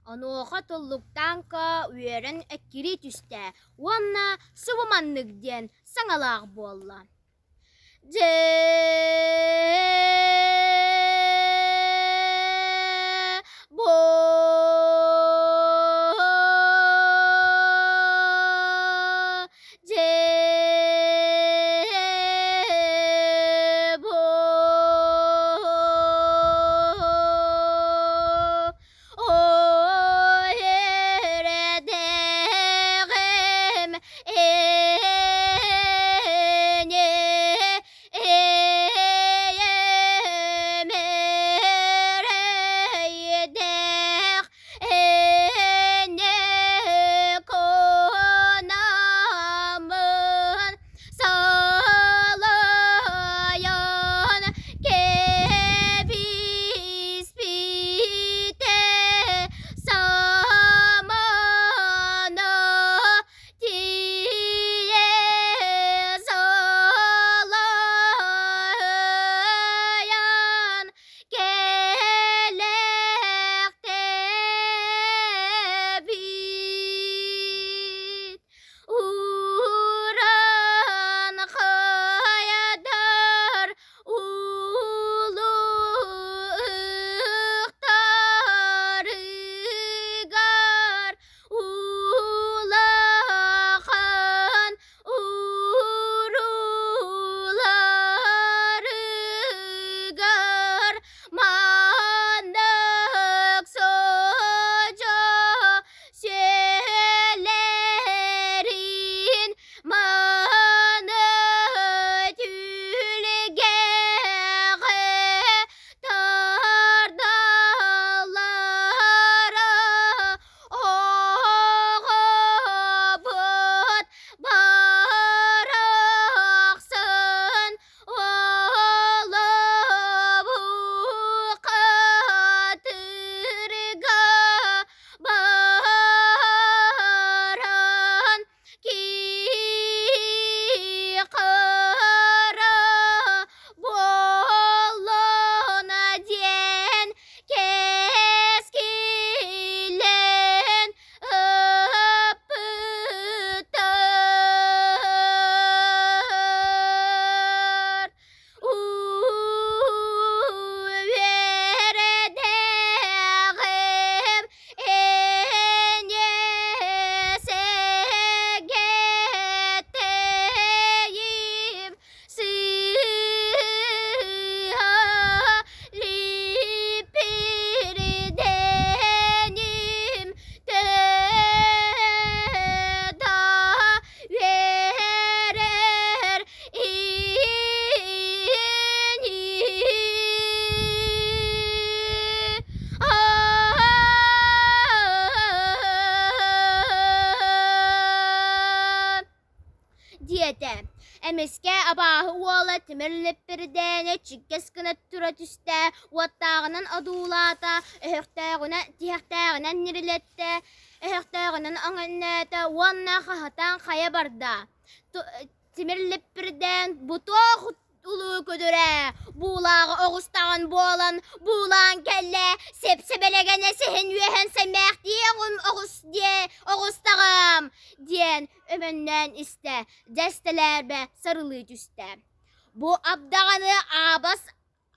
Anoğa tolluktanka üyeren ekkiri tüste. Wanna sıvımanlıkden sanalaq bolla. Je bo je bo o yeredegem enye eyemereyedek enye konamın sağlayan kebispite samana tiye sağlayan kelekte bit uğran kayadar ulu ıhtarıgar ulakan urularıgar mandık soca şeylerin manı tülgeğe tardallara oğabut baraksın oğlu bu katırga baran ki kara bollona diyen keskilen öpütar veredegem enye segeteyim sıha lipirdenim teda verer ini diyete. Emeske abahı oğla timirlip birdene çıkkes kınat turat üste vattağının adulata tihektäğine nirilette ehektäğinin anganete vanna kahatan kaya barda timirlip birden butoğ ulu ködüre buğlağı oğustağın boğalan buğlağın kelle sepsebelegene sehen yühen semek diyeğim oğustağım diyen ömenden iste desteler be sarılı üste. Bu abdağını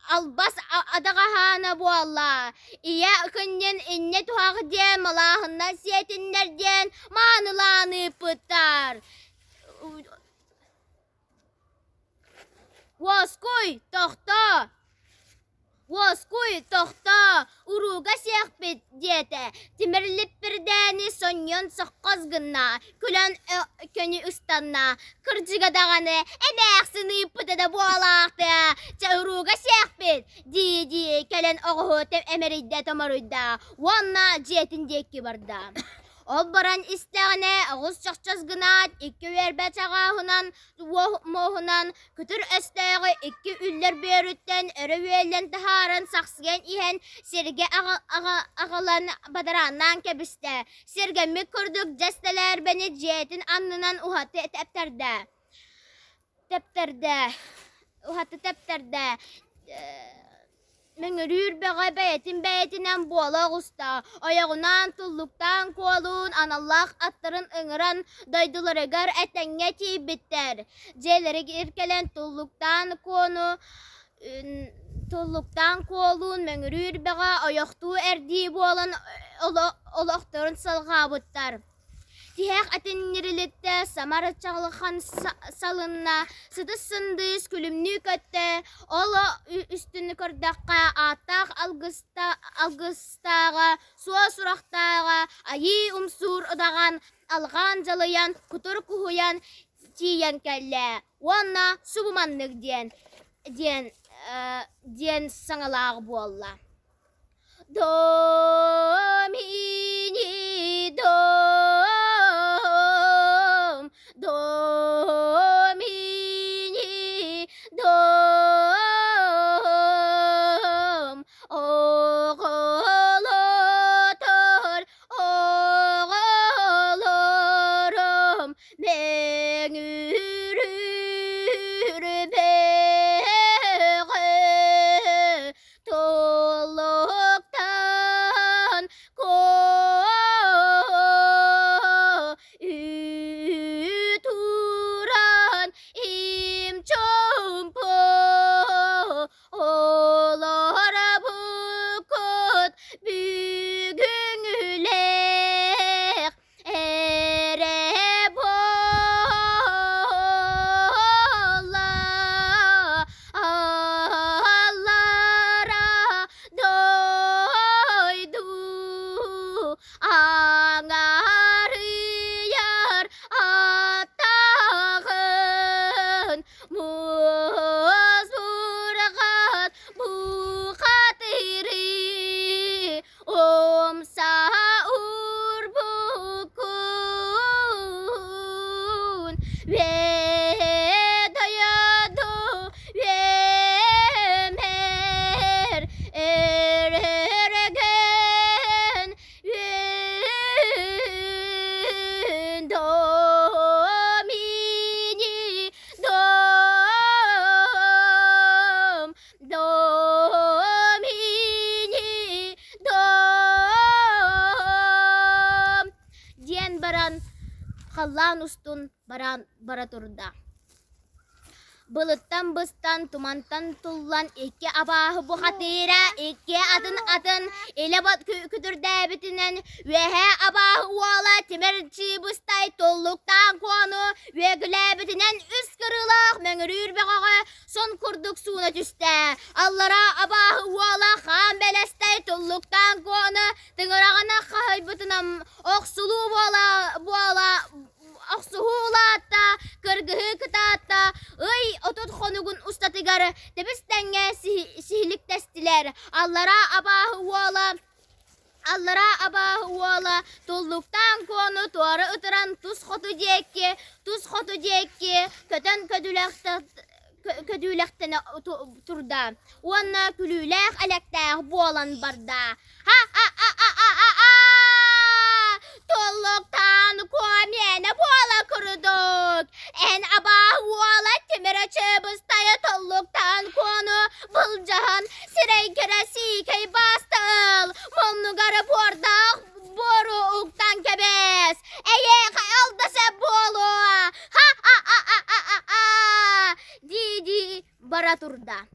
albas adağahana bu Allah. İya ıkınyen inne tuhağı diye malahından siyetinlerden manılanı pıtar. Waskuy tohta. Waskuy tohta. Uruga siyakbit diyete. Timirlip birdeni sonyon sokkaz gınna. Külen könü üstanna. Kırcıga dağını emeksini pıtada bu alaqta. Uruga siyakbit. Di kelen oğuhu emeridde tomarudda. Wanna ciyetin diyekki barda. Ol baran isteğine ağız çakçaz gınat, iki verbe çağahınan, mohunan, kütür östeği iki üller berütten, örüvelen taharan saksıgen ihen, sirge ağalan badarandan kebiste. Sirge mi kurduk cesteler beni cihetin anlınan uhatı tepterde. Uhatı tepterde. Мәңірүр бәғі бәйтінен буала ғуста. Аяғынан тұллықтан қолуын аналлақ аттырын ыңыран дайдыларыгар әтәңе тейбіттер. Жέλері еркелен тұллықтан қолуын мәңірүр бәғі аяқту әрді болан олақтырын салға бұттар. Тиһәк әтеннерилетте самара чағлыхан салынна сыдыс-сындыс күлімні көтті ола үстіні көрдаққа атақ алғыстаға суа сұрақтаға айы умсур ұдаған алған жалыян күтір күхуян тиян кәлі онна субыманнық ден саңалағы болла. Домини, Домини, дом, оғылатыр, оғыларым, мәңірір бәғі, толықтан туран им чомпо олара бүкіт бүгіңілек әрі бола аллара дойду аңарыяр аттағын мұз бұрғат бұқатыры омса ұр бүкін ведаяду вемер әрерген Домини, Домини, диен баран қаллан устун бара турда. Былыттан быстан, тумантан туллан, екі абағы бұқатыра, екі атын, елі бат күдірді бітінен, вәхе абағы уала, темірчі бұстай, толлықтан қону, вәгілі бітінен үс кырылақ, мәңірір бәғаға, сон күрдік суына түсті. Аллара абағы уала, хан бәлестай, толлықтан қону, тыңырағына қай бұтынам, оқсулу буала, Ақсуғулатта, кыргығы кытатта, ый отот хонугун устатыгары, тепістенге сихилік тәстілер. Аллара абағы уола, толлуктан кону туары ұтыран тұз хоту декке, көтен көдүләқтені турда. Онна күлүләқ әләктәғ болан барда. Толлуктан комені бола күрдік. Ән абағы уола темірі чебістайы толлуктан кону бұл жағын сірей кересі кей бастыл. Мұнығары бордақ бору ұқтан кебес. Әйе қайылдысы болу. Диди бара турда.